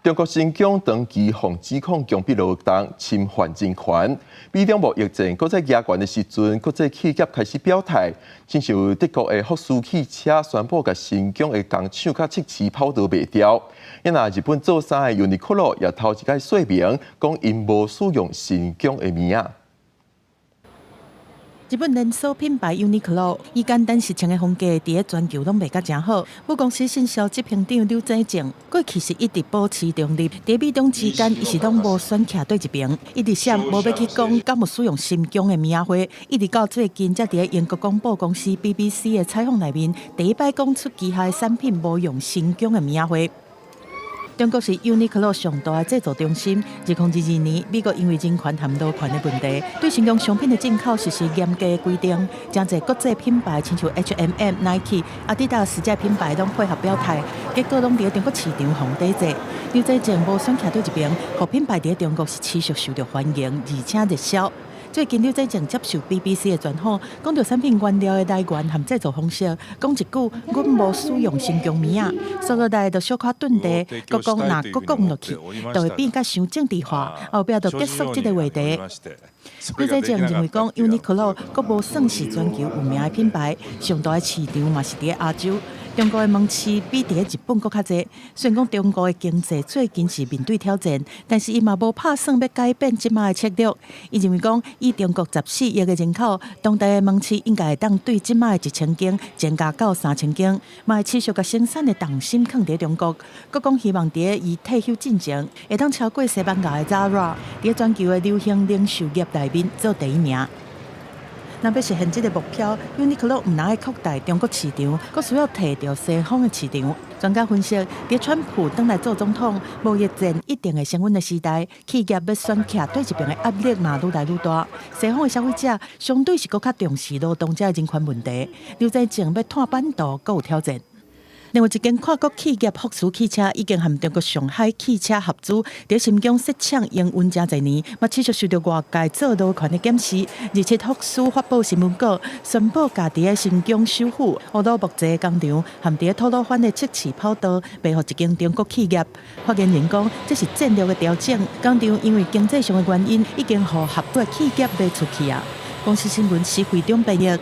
中国新疆长期防指控强迫劳动、侵犯人权。美中贸易战搁在压悬的时阵，国际企业开始表态，亲像德国的福斯汽车宣布，甲新疆的工厂甲漆旗跑道卖掉。因那日本做衫的 Uniqlo 也头一摆说明，讲因无使用新疆的名仔。 日本连锁品牌 Uniqlo 以简单实穿的风格，伫个全球拢卖甲真好。母公司新销执行长刘在正，过去是一直保持中立，伫美中之间，伊是拢无选徛对一边，一直闪无要去讲敢有使用新疆的名仔花，一直到最近才伫个英国广播公司 BBC 的采访内面，第一摆讲出旗下的产品无用新疆的名仔花。 中国是 Uniqlo 上大的制作中心。2022年，美国因为人权和劳权的问题，对新疆商品的进口实施严格的规定。真侪国际品牌，亲像 H&M、Nike、阿迪达斯这品牌拢配合表态，结果拢伫中国市场红底者。刘在正无选徛对一边，互品牌伫中国是持续受到欢迎，而且热销。 最近刘在正接受 BBC 的专访，讲到产品原料的来源和制作方式，讲一句“阮无使用新疆名仔”，所落来就小可顿地，国讲若国讲落去，就会变甲伤政治化，后壁就结束这个话题。刘在正认为讲 Uniqlo 阁无算是全球有名的品牌，上大的市场嘛是伫亚洲。 中国的门市比伫日本阁较济，虽然讲中国的经济最近是面对挑战，但是伊嘛无打算要改变即卖的策略。伊认为讲，以中国14亿的人口，当地的门市应该会当对即卖的1000间增加到3000间，嘛会持续甲生产的重心放伫中国。阁讲希望伫个伊退休进前，会当超过西班牙的 Zara， 伫全球的流行零售业内面做第一名。 若要实现这个目标 ，Uniqlo 唔能够扩大中国市场，阁需要摕到西方的市场。专家分析，伫川普登来做总统，贸易战一定会升温的时代，企业要选徛对一边的压力嘛愈来愈大。西方的消费者相对是阁较重视劳动者的人权问题，留在前要探版图，阁有挑战。 另外一间跨国企业福斯汽车已经和中国上海汽车合资，在新疆设厂营运真侪年，嘛持续受到外界做劳权的检视。而且福斯发布新闻稿，宣布家己的新疆首府乌鲁木齐工厂和伫吐鲁番的漆旗跑道卖予一间中国企业。发言人讲，这是战略的调整，工厂因为经济上的原因，已经和合作企业卖出去啊。公司新闻是会中翻译。